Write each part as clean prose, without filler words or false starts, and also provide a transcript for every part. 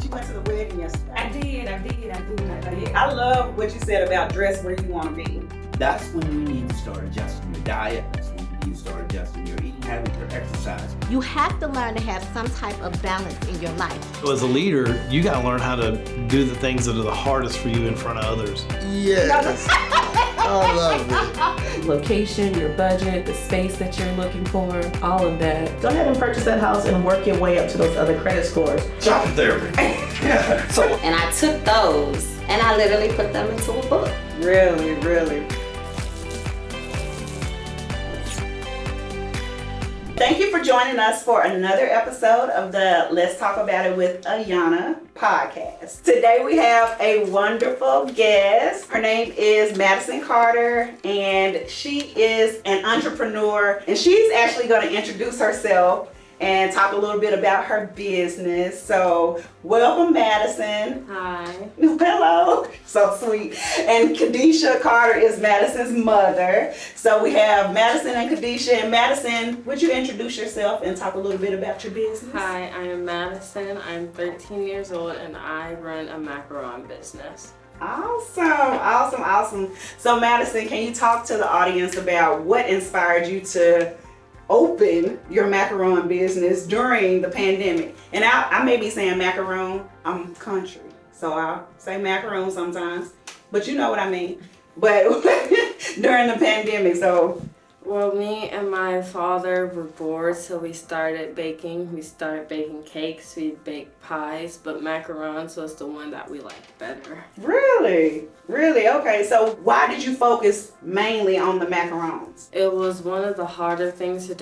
you went to the wedding yesterday. I did. I love what you said about dress where you want to be. That's when you need to start adjusting your diet. That's when you need to start adjusting your eating habits, your exercise. You have to learn to have some type of balance in your life. So as a leader, you got to learn how to do the things that are the hardest for you in front of others. Yes. I love it. Location, your budget, the space that you're looking for, all of that. Go ahead and purchase that house and work your way up to those other credit scores. Shopping therapy. Yeah. So And I took those and I literally put them into a book. Really, really. Thank you for joining us for another episode of the Let's Talk About It with Ayanna podcast. Today we have a wonderful guest. Her name is Madison Carter, and she is an entrepreneur, and she's actually going to introduce herself and talk a little bit about her business. So welcome, Madison. Hi. Hello. So sweet. And Kadisha Carter is Madison's mother. So we have Madison and Kadisha. And Madison, would you introduce yourself and talk a little bit about your business? Hi, I am Madison. I'm 13 years old and I run a macaron business. Awesome. So Madison, can you talk to the audience about what inspired you to open your macaron business during the pandemic? And I may be saying macaron, I'm country, so I'll say macaron sometimes, but you know what I mean. But during the pandemic, so. Well, me and my father were bored, so we started baking. We started baking cakes, we baked pies, but macarons was the one that we liked better. Really? Okay, so why did you focus mainly on the macarons? It was one of the harder things to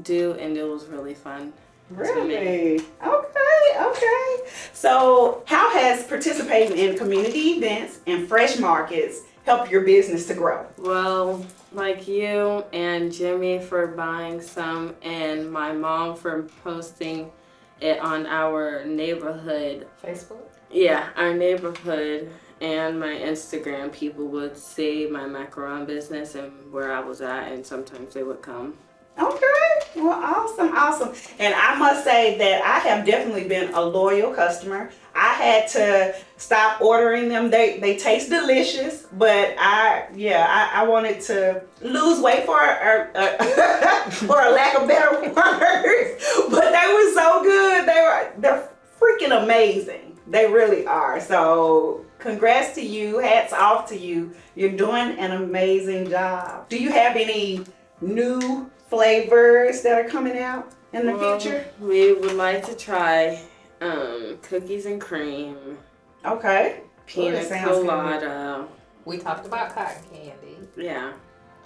do, and it was really fun. Really? Okay. So how has participating in community events and fresh markets helped your business to grow? Well, like you and Jimmy for buying some, and my mom for posting it on our neighborhood. Facebook? Yeah, our neighborhood and my Instagram, people would see my macaron business and where I was at, and sometimes they would come. Okay, well, awesome. And I must say that I have definitely been a loyal customer. I had to stop ordering them. They taste delicious, but I wanted to lose weight for a lack of better words. But they were so good. They're freaking amazing. They really are. So congrats to you. Hats off to you. You're doing an amazing job. Do you have any new flavors that are coming out in the future? We would like to try cookies and cream. Okay. Pina colada. We talked about cotton candy. Yeah,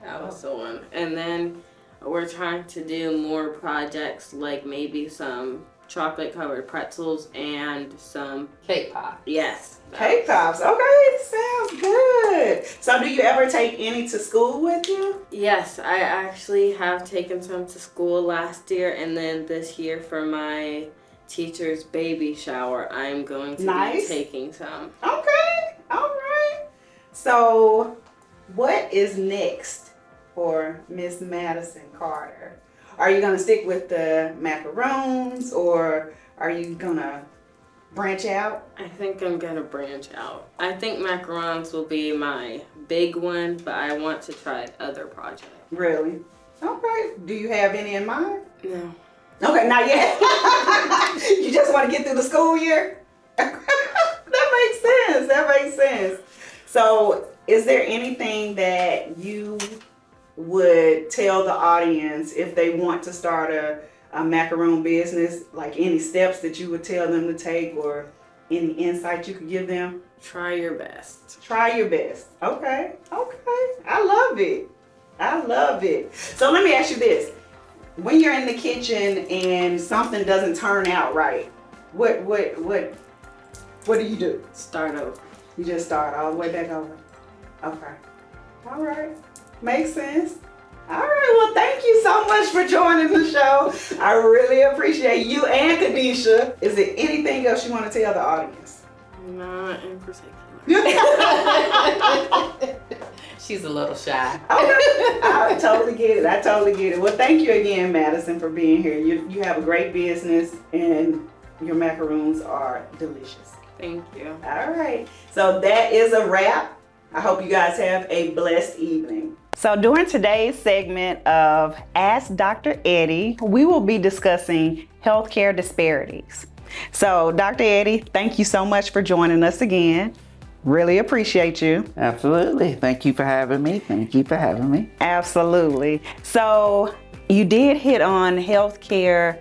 that was the one. And then we're trying to do more projects, like maybe some chocolate covered pretzels and some Cake pop. Yes. Cake pops. Okay, sounds good. So do you ever take any to school with you? Yes, I actually have taken some to school last year, and then this year for my teacher's baby shower, I'm going to be taking some. Okay, all right. So what is next for Miss Madison Carter? Are you gonna stick with the macarons, or are you gonna branch out? I think I'm gonna branch out. I think macarons will be my big one, but I want to try other projects. Really? Okay. Do you have any in mind? No. Okay, not yet. You just want to get through the school year? That makes sense. So is there anything that you would tell the audience if they want to start a macaron business, like any steps that you would tell them to take, or any insight you could give them? Try your best. Try your best. Okay. I love it. So let me ask you this. When you're in the kitchen and something doesn't turn out right, what do you do? Start over. You just start all the way back over. Okay. All right. Makes sense. All right. Well, thank you so much for joining the show. I really appreciate you and Kadisha. Is there anything else you want to tell the audience? Not in particular. She's a little shy. Okay. I totally get it. Well, thank you again, Madison, for being here. You have a great business, and Your macaroons are delicious. Thank you. All right. So that is a wrap. I hope you guys have a blessed evening. So during today's segment of Ask Dr. Eddie, we will be discussing healthcare disparities. So Dr. Eddie, thank you so much for joining us again. Really appreciate you. Absolutely. Thank you for having me. Absolutely. So you did hit on healthcare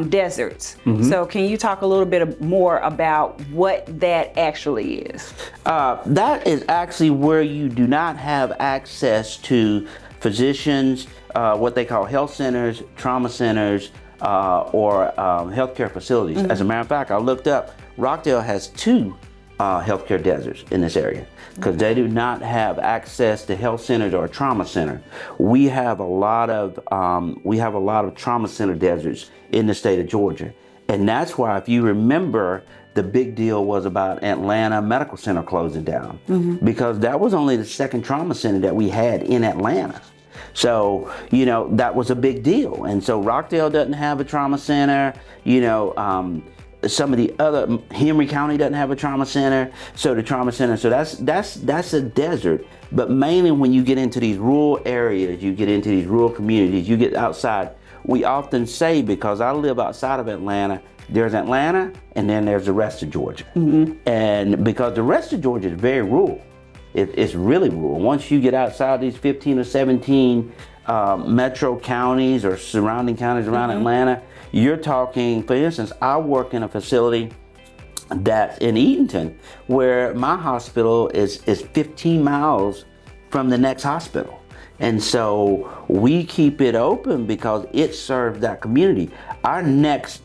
deserts. So can you talk a little bit more about what that actually is? That is actually where you do not have access to physicians, what they call health centers, trauma centers, or healthcare facilities. As a matter of fact, I looked up, Rockdale has 2 healthcare deserts in this area because they do not have access to health centers or a trauma center. We have a lot of trauma center deserts in the state of Georgia, and that's why, if you remember, the big deal was about Atlanta Medical Center closing down because that was only the 2nd trauma center that we had in Atlanta. So, that was a big deal. And so Rockdale doesn't have a trauma center, some of the other, Henry County doesn't have a trauma center. So the trauma center, so that's a desert. But mainly when you get into these rural areas, you get into these rural communities, you get outside. We often say, because I live outside of Atlanta, there's Atlanta and then there's the rest of Georgia. And because the rest of Georgia is very rural, it's really rural. Once you get outside these 15 or 17 metro counties or surrounding counties around Atlanta, you're talking, for instance, I work in a facility that's in Eatonton, where my hospital is 15 miles from the next hospital. And so we keep it open because it serves that community. Our next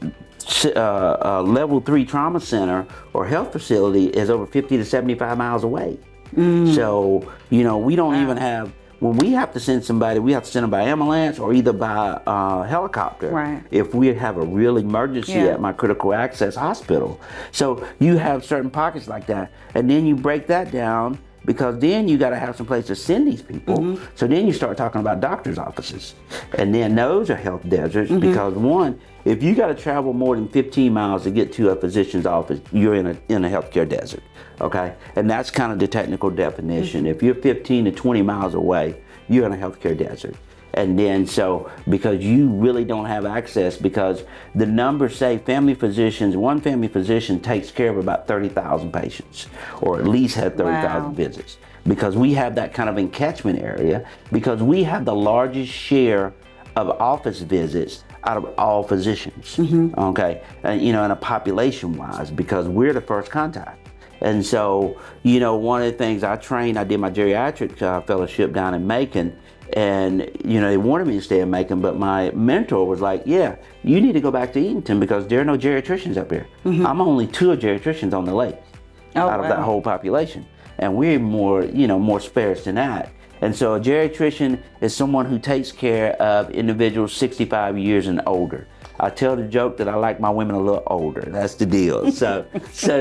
level 3 trauma center or health facility is over 50 to 75 miles away. So, we don't even have, when we have to send somebody, we have to send them by ambulance or either by helicopter. Right. If we have a real emergency at my critical access hospital. So you have certain pockets like that. And then you break that down because then you got to have some place to send these people. So then you start talking about doctor's offices. And then those are health deserts because one, if you got to travel more than 15 miles to get to a physician's office, you're in a healthcare desert, okay? And that's kind of the technical definition. If you're 15 to 20 miles away, you're in a healthcare desert. And then so, because you really don't have access, because the numbers say one family physician takes care of about 30,000 patients, or at least had 30,000 visits. Because we have that kind of encatchment area, because we have the largest share of office visits out of all physicians, okay? And, in a population-wise, because we're the first contact. And so, one of the things I did my geriatric fellowship down in Macon, and, they wanted me to stay in Macon, but my mentor was like, yeah, you need to go back to Eatonton because there are no geriatricians up here. I'm only 2 geriatricians on the lake out of that whole population. And we're more sparse than that. And so a geriatrician is someone who takes care of individuals 65 years and older. I tell the joke that I like my women a little older. That's the deal. So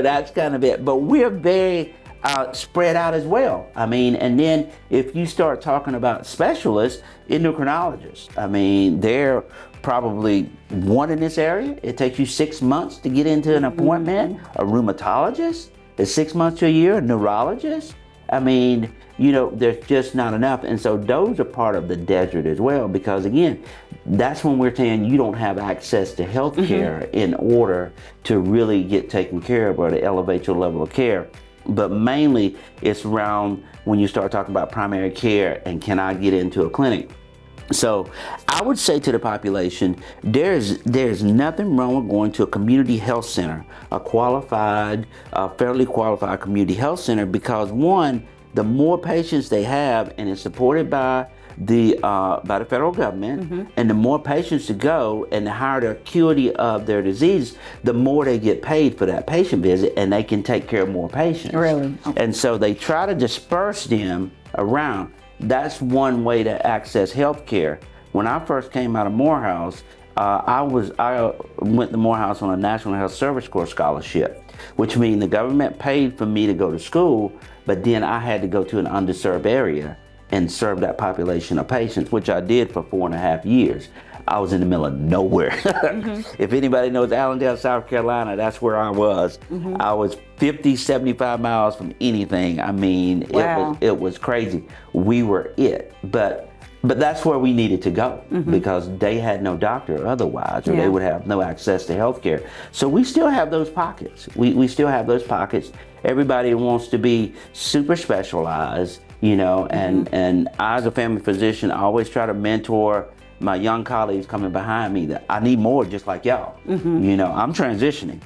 that's kind of it. But we're very spread out as well. I mean, and then if you start talking about specialists, endocrinologists, I mean, they're probably one in this area. It takes you 6 months to get into an appointment. A rheumatologist is 6 months to a year. A neurologist. I mean, there's just not enough. And so those are part of the desert as well, because again, that's when we're saying you don't have access to health care in order to really get taken care of or to elevate your level of care. But mainly it's around when you start talking about primary care and can I get into a clinic. So I would say to the population, there's nothing wrong with going to a community health center, a qualified, fairly qualified community health center, because one, the more patients they have, and it's supported by the federal government, and the more patients to go and the higher the acuity of their disease, the more they get paid for that patient visit, and they can take care of more patients. Really? Okay. And so they try to disperse them around. That's one way to access health care. When I first came out of Morehouse, I went to Morehouse on a National Health Service Corps scholarship, which means the government paid for me to go to school, but then I had to go to an underserved area and serve that population of patients, which I did for 4.5 years. I was in the middle of nowhere. If anybody knows Allendale, South Carolina, that's where I was. I was 50, 75 miles from anything. I mean, Wow. it was crazy. We were it. But that's where we needed to go because they had no doctor otherwise, or they would have no access to health care. So we still have those pockets. We still have those pockets. Everybody wants to be super specialized, you know, and I, as a family physician, I always try to mentor my young colleagues coming behind me that I need more just like y'all. You know, I'm transitioning.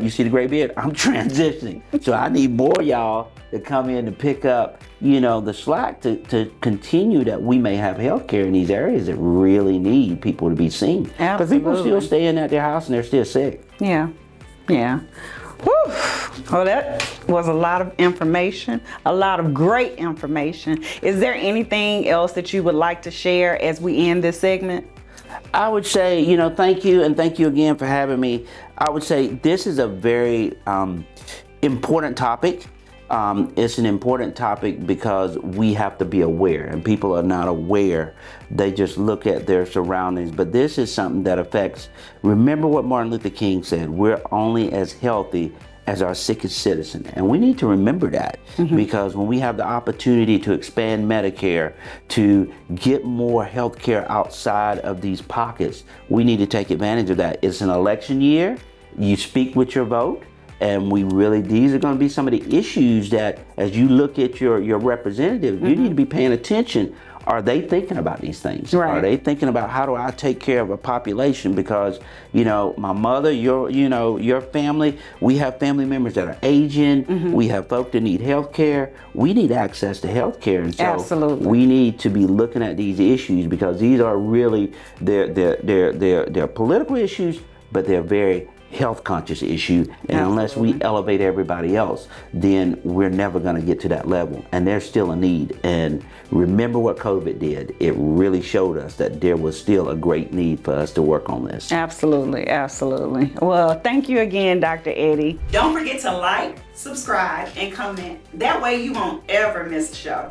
You see the gray beard? I'm transitioning. So I need more y'all to come in to pick up, you know, the slack to continue that we may have health care in these areas that really need people to be seen. Because people still staying at their house and they're still sick. Yeah. Whew. Well, that was a lot of information, a lot of great information. Is there anything else that you would like to share as we end this segment? I would say, you know, thank you, and thank you again for having me. I would say this is a very important topic. It's an important topic because we have to be aware, and people are not aware. They just look at their surroundings, but this is something that affects. Remember what Martin Luther King said, we're only as healthy as our sickest citizen. And we need to remember that because when we have the opportunity to expand Medicare, to get more health care outside of these pockets, we need to take advantage of that. It's an election year. You speak with your vote. And these are going to be some of the issues that, as you look at your representative, you need to be paying attention. Are they thinking about these things? Right. Are they thinking about how do I take care of a population? Because, you know, my mother, your family, we have family members that are aging. We have folk that need health care. We need access to health care. And so Absolutely. we need to be looking at these issues because these are really, they're political issues, but they're very health conscious issue, and unless we elevate everybody else, then we're never going to get to that level, and there's still a need. And remember what COVID did. It really showed us that there was still a great need for us to work on this. Absolutely. Well, thank you again, Dr. Eddie. Don't forget to like, subscribe, and comment. That way you won't ever miss a show.